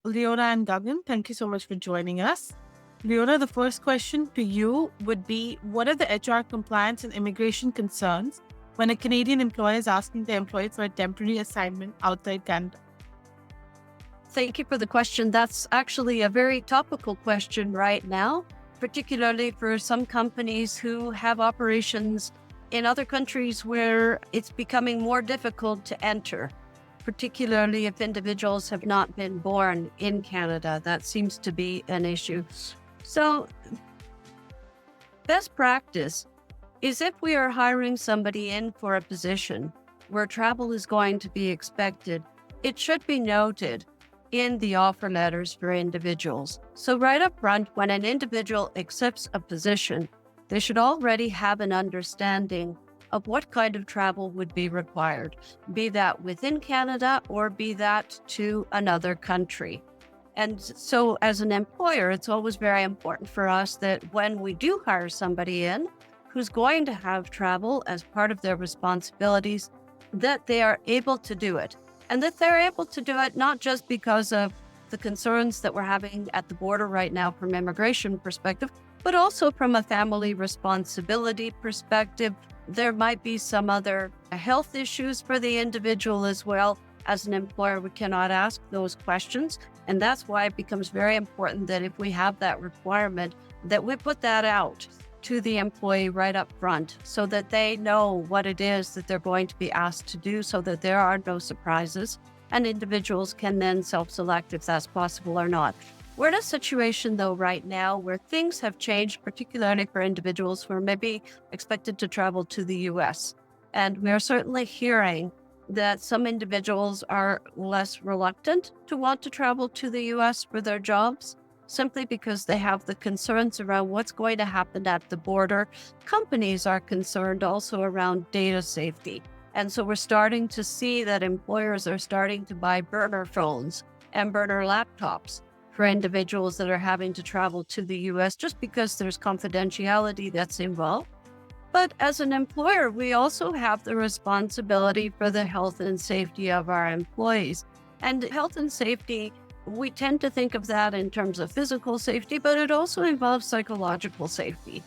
Leona and Gagan, thank you so much for joining us. Leona, the first question to you would be, what are the HR compliance and immigration concerns when a Canadian employer is asking their employee for a temporary assignment outside Canada? Thank you for the question. That's actually a very topical question right now, particularly for some companies who have operations in other countries where it's becoming more difficult to enter, particularly if individuals have not been born in Canada. That seems to be an issue. So, best practice is if we are hiring somebody in for a position where travel is going to be expected, it should be noted in the offer letters for individuals. So right up front, when an individual accepts a position, they should already have an understanding of what kind of travel would be required, be that within Canada or be that to another country. And so as an employer, it's always very important for us that when we do hire somebody in who's going to have travel as part of their responsibilities, that they are able to do it. And that they're able to do it not just because of the concerns that we're having at the border right now from immigration perspective, but also from a family responsibility perspective. There might be some other health issues for the individual as well. As an employer, we cannot ask those questions. And that's why it becomes very important that if we have that requirement, that we put that out to the employee right up front so that they know what it is that they're going to be asked to do so that there are no surprises and individuals can then self-select if that's possible or not. We're in a situation though right now where things have changed, particularly for individuals who are maybe expected to travel to the US. And we're certainly hearing that some individuals are less reluctant to want to travel to the US for their jobs, simply because they have the concerns around what's going to happen at the border. Companies are concerned also around data safety. And so we're starting to see that employers are starting to buy burner phones and burner laptops for individuals that are having to travel to the US just because there's confidentiality that's involved. But as an employer, we also have the responsibility for the health and safety of our employees. And health and safety, we tend to think of that in terms of physical safety, but it also involves psychological safety.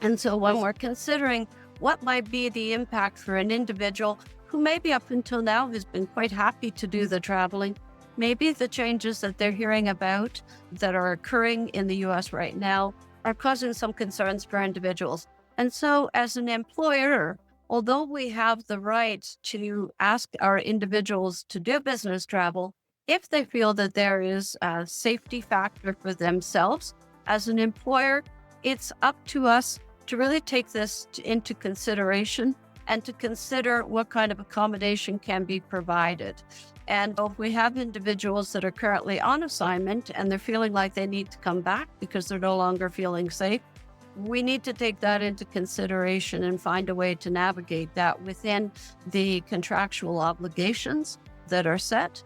And so when we're considering what might be the impact for an individual who maybe up until now has been quite happy to do the traveling, maybe the changes that they're hearing about that are occurring in the US right now are causing some concerns for individuals. And so as an employer, although we have the right to ask our individuals to do business travel, if they feel that there is a safety factor for themselves, as an employer, it's up to us to really take this into consideration and to consider what kind of accommodation can be provided. And if we have individuals that are currently on assignment and they're feeling like they need to come back because they're no longer feeling safe, we need to take that into consideration and find a way to navigate that within the contractual obligations that are set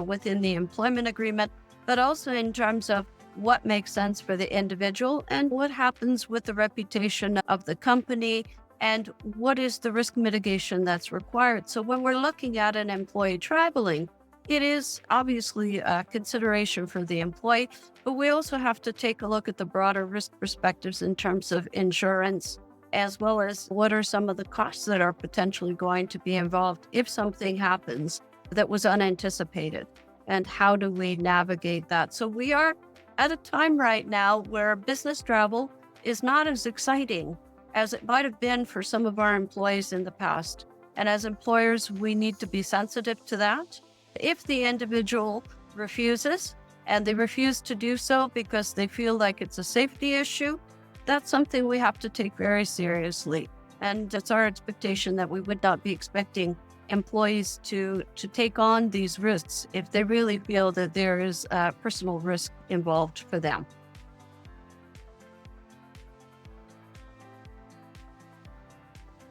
within the employment agreement, but also in terms of what makes sense for the individual and what happens with the reputation of the company and what is the risk mitigation that's required. So when we're looking at an employee traveling, it is obviously a consideration for the employee, but we also have to take a look at the broader risk perspectives in terms of insurance, as well as what are some of the costs that are potentially going to be involved if something happens that was unanticipated, and how do we navigate that? So we are at a time right now where business travel is not as exciting as it might have been for some of our employees in the past. And as employers, we need to be sensitive to that. If the individual refuses, and they refuse to do so because they feel like it's a safety issue, that's something we have to take very seriously. And it's our expectation that we would not be expecting employees to take on these risks if they really feel that there is a personal risk involved for them.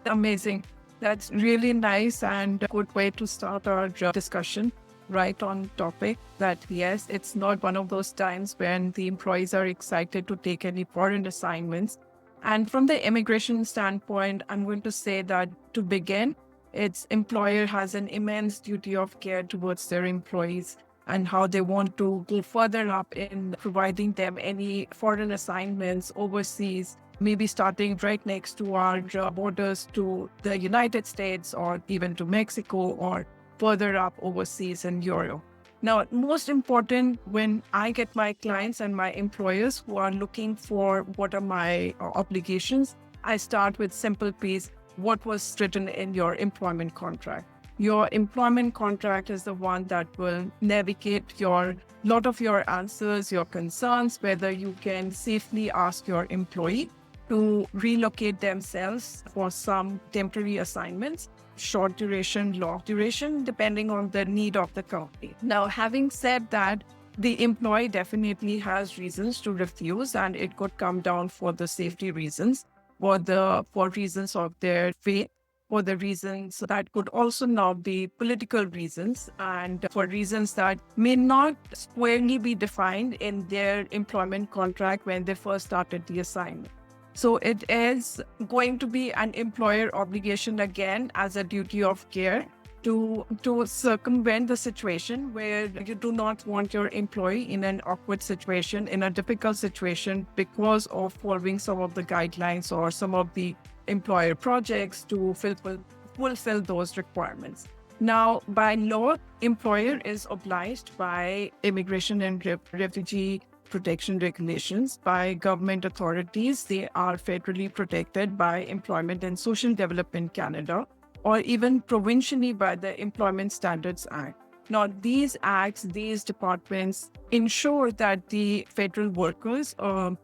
Amazing. That's really nice and a good way to start our discussion right on topic that yes, it's not one of those times when the employees are excited to take any foreign assignments. And from the immigration standpoint, I'm going to say that to begin, its employer has an immense duty of care towards their employees. and how they want to go further up in providing them any foreign assignments overseas, maybe starting right next to our borders to the United States or even to Mexico or further up overseas in Europe. Now, most important, when I get my clients and my employers who are looking for what are my obligations, I start with simple piece, what was written in your employment contract. Your employment contract is the one that will navigate lot of your answers, your concerns, whether you can safely ask your employee to relocate themselves for some temporary assignments, short duration, long duration, depending on the need of the company. Now, having said that, the employee definitely has reasons to refuse, and it could come down for the safety reasons, for reasons of their faith, for the reasons that could also now be political reasons, and for reasons that may not squarely be defined in their employment contract when they first started the assignment. So it is going to be an employer obligation again as a duty of care to circumvent the situation where you do not want your employee in an awkward situation, in a difficult situation because of following some of the guidelines or some of the employer projects to fulfill those requirements. Now, by law, employer is obliged by immigration and refugee protection regulations, by government authorities. They are federally protected by Employment and Social Development Canada, or even provincially by the Employment Standards Act. Now, these acts, these departments ensure that the federal workers, all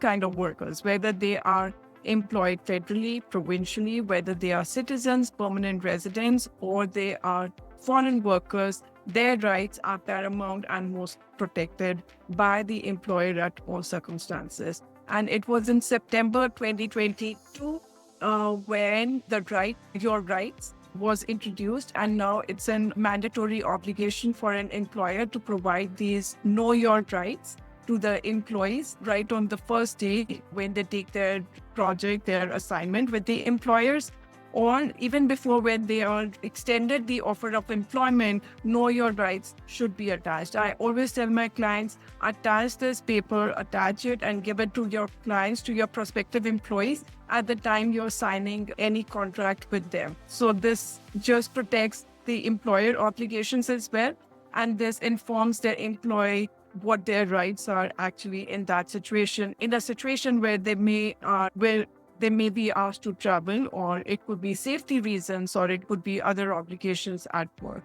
kind of workers, whether they are employed federally, provincially, whether they are citizens, permanent residents, or they are foreign workers, their rights are paramount and most protected by the employer at all circumstances. And it was in September 2022 when your rights was introduced, and now it's a mandatory obligation for an employer to provide these know your rights to the employees right on the first day when they take their project, their assignment with the employers, or even before when they are extended the offer of employment. Know your rights should be attached. I always tell my clients, attach this paper, attach it and give it to your clients, to your prospective employees at the time you're signing any contract with them. So this just protects the employer obligations as well, and this informs their employee what their rights are actually in that situation, in a situation where they may be asked to travel, or it could be safety reasons, or it could be other obligations at work.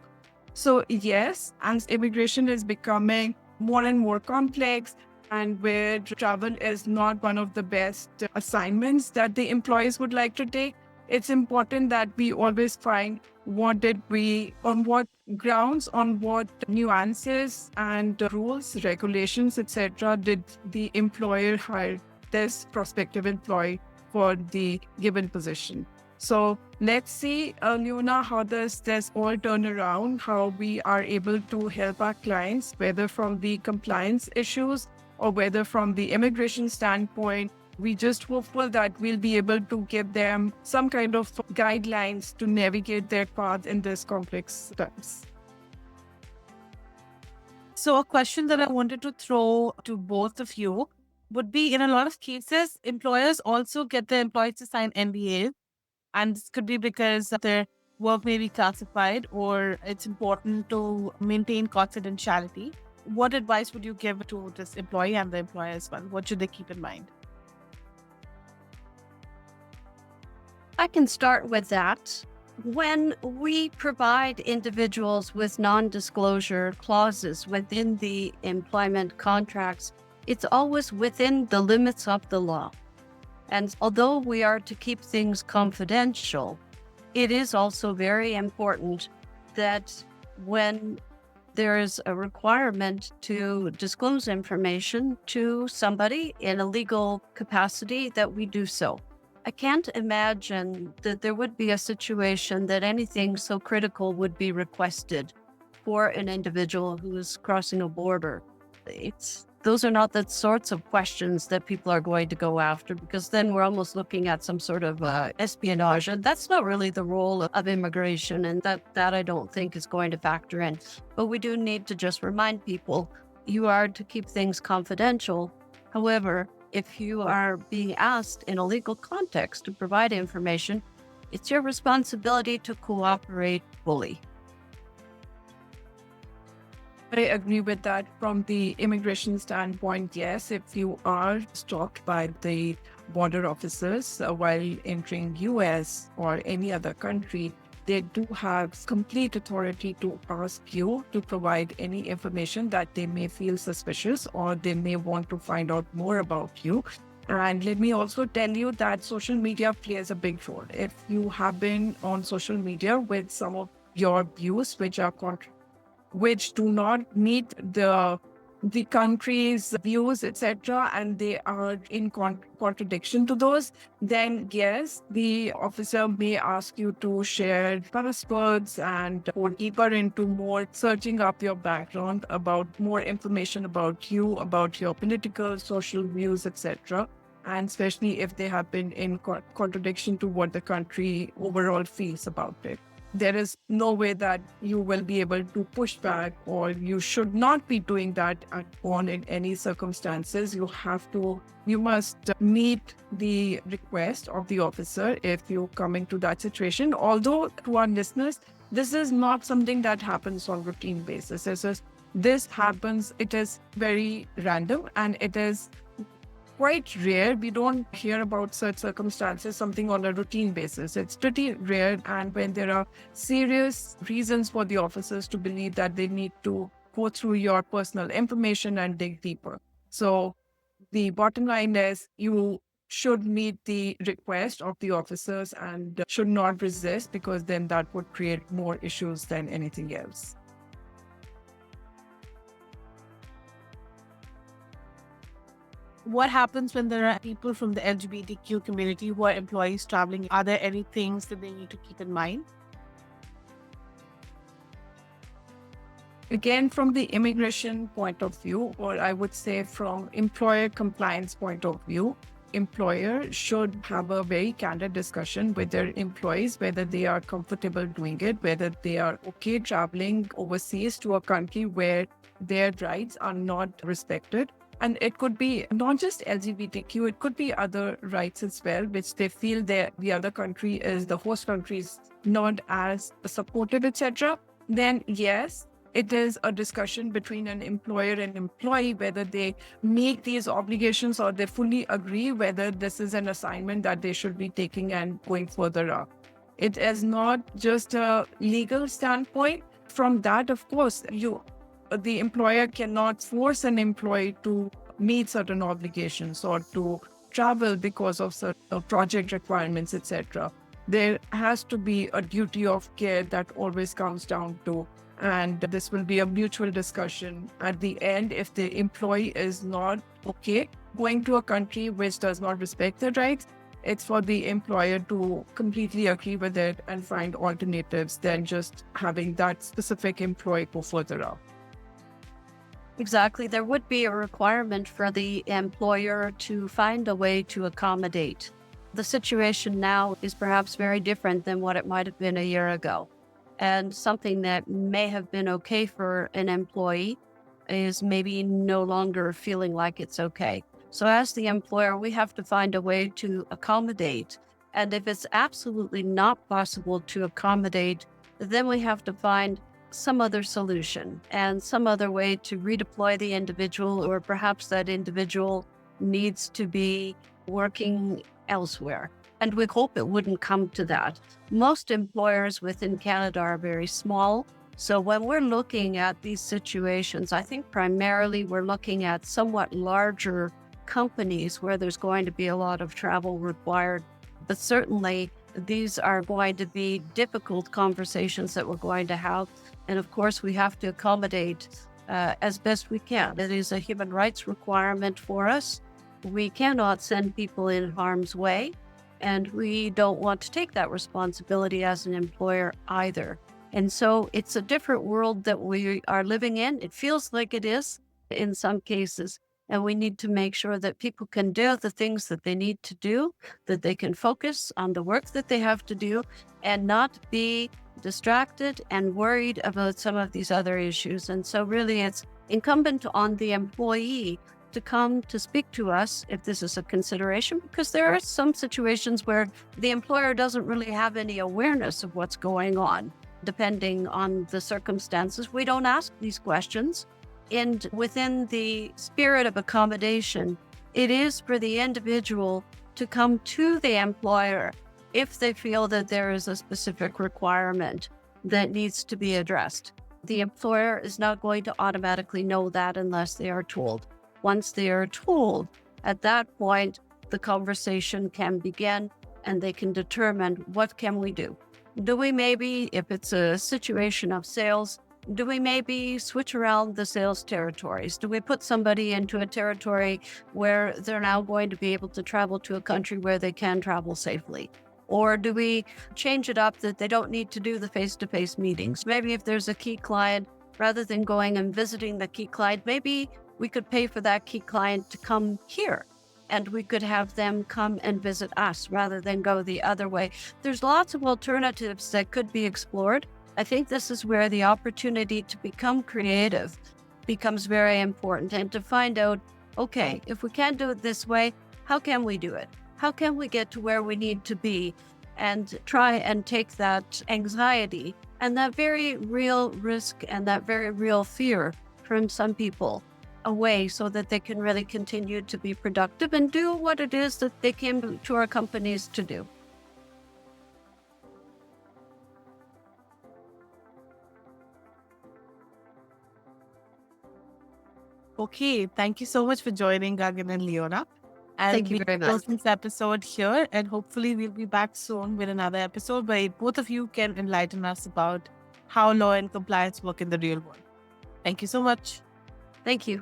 So yes, as immigration is becoming more and more complex, and where travel is not one of the best assignments that the employees would like to take, it's important that we always find on what grounds, on what nuances and rules, regulations, etc. did the employer hire this prospective employee for the given position. So let's see, Leona, how does this all turn around, how we are able to help our clients, whether from the compliance issues or whether from the immigration standpoint. We just hopeful that we'll be able to give them some kind of guidelines to navigate their path in this complex times. So a question that I wanted to throw to both of you would be, in a lot of cases, employers also get their employees to sign NDAs. And this could be because their work may be classified, or it's important to maintain confidentiality. What advice would you give to this employee and the employer as well? What should they keep in mind? I can start with that. When we provide individuals with non-disclosure clauses within the employment contracts, it's always within the limits of the law. And although we are to keep things confidential, it is also very important that when there is a requirement to disclose information to somebody in a legal capacity, that we do so. I can't imagine that there would be a situation that anything so critical would be requested for an individual who is crossing a border. those are not the sorts of questions that people are going to go after, because then we're almost looking at some sort of espionage. And that's not really the role of immigration. And that I don't think is going to factor in. But we do need to just remind people you are to keep things confidential. However, if you are being asked in a legal context to provide information, it's your responsibility to cooperate fully. I agree with that. From the immigration standpoint, yes, if you are stopped by the border officers while entering US or any other country, they do have complete authority to ask you to provide any information that they may feel suspicious or they may want to find out more about you. And let me also tell you that social media plays a big role. If you have been on social media with some of your views which do not meet the country's views, etc., and they are in contradiction to those, then yes, the officer may ask you to share passports and go deeper into more searching up your background, about more information about you, about your political, social views, etc., and especially if they have been in contradiction to what the country overall feels about it. There is no way that you will be able to push back, or you should not be doing that at all in any circumstances. You must meet the request of the officer if you come into that situation. Although to our listeners, this is not something that happens on routine basis. This happens, it is very random and it is quite rare. We don't hear about such circumstances, something on a routine basis. It's pretty rare. And when there are serious reasons for the officers to believe that they need to go through your personal information and dig deeper. So the bottom line is you should meet the request of the officers and should not resist, because then that would create more issues than anything else. What happens when there are people from the LGBTQ community who are employees traveling? Are there any things that they need to keep in mind? Again, from the immigration point of view, or I would say from employer compliance point of view, employer should have a very candid discussion with their employees, whether they are comfortable doing it, whether they are okay traveling overseas to a country where their rights are not respected. And it could be not just LGBTQ, it could be other rights as well, which they feel that the other country is, the host country is not as supportive, etc. Then yes, it is a discussion between an employer and employee, whether they make these obligations or they fully agree whether this is an assignment that they should be taking and going further up. It is not just a legal standpoint. From that, of course, the employer cannot force an employee to meet certain obligations or to travel because of certain project requirements, etc. There has to be a duty of care that always comes down to, and this will be a mutual discussion. At the end, if the employee is not okay going to a country which does not respect their rights, it's for the employer to completely agree with it and find alternatives than just having that specific employee go further up. Exactly. There would be a requirement for the employer to find a way to accommodate. The situation now is perhaps very different than what it might have been a year ago. And something that may have been okay for an employee is maybe no longer feeling like it's okay. So as the employer, we have to find a way to accommodate. And if it's absolutely not possible to accommodate, then we have to find some other solution and some other way to redeploy the individual, or perhaps that individual needs to be working elsewhere. And we hope it wouldn't come to that. Most employers within Canada are very small. So when we're looking at these situations, I think primarily we're looking at somewhat larger companies where there's going to be a lot of travel required. But certainly these are going to be difficult conversations that we're going to have. And of course, we have to accommodate as best we can. It is a human rights requirement for us. We cannot send people in harm's way, and we don't want to take that responsibility as an employer either. And so it's a different world that we are living in. It feels like it is. in some cases. And we need to make sure that people can do the things that they need to do, that they can focus on the work that they have to do and not be distracted and worried about some of these other issues. And so really it's incumbent on the employee to come to speak to us if this is a consideration, because there are some situations where the employer doesn't really have any awareness of what's going on. Depending on the circumstances, we don't ask these questions. And within the spirit of accommodation, it is for the individual to come to the employer if they feel that there is a specific requirement that needs to be addressed. The employer is not going to automatically know that unless they are told. Once they are told, at that point, the conversation can begin and they can determine what can we do. Do we maybe, if it's a situation of sales, do we maybe switch around the sales territories? Do we put somebody into a territory where they're now going to be able to travel to a country where they can travel safely? Or do we change it up that they don't need to do the face-to-face meetings? Maybe if there's a key client, rather than going and visiting the key client, maybe we could pay for that key client to come here and we could have them come and visit us rather than go the other way. There's lots of alternatives that could be explored. I think this is where the opportunity to become creative becomes very important and to find out, okay, if we can't do it this way, how can we do it? How can we get to where we need to be and try and take that anxiety and that very real risk and that very real fear from some people away so that they can really continue to be productive and do what it is that they came to our companies to do. Okay, thank you so much for joining, Gagan and Leona. And Thank you very we'll much. close this episode here, and hopefully we'll be back soon with another episode where both of you can enlighten us about how law and compliance work in the real world. Thank you so much. Thank you.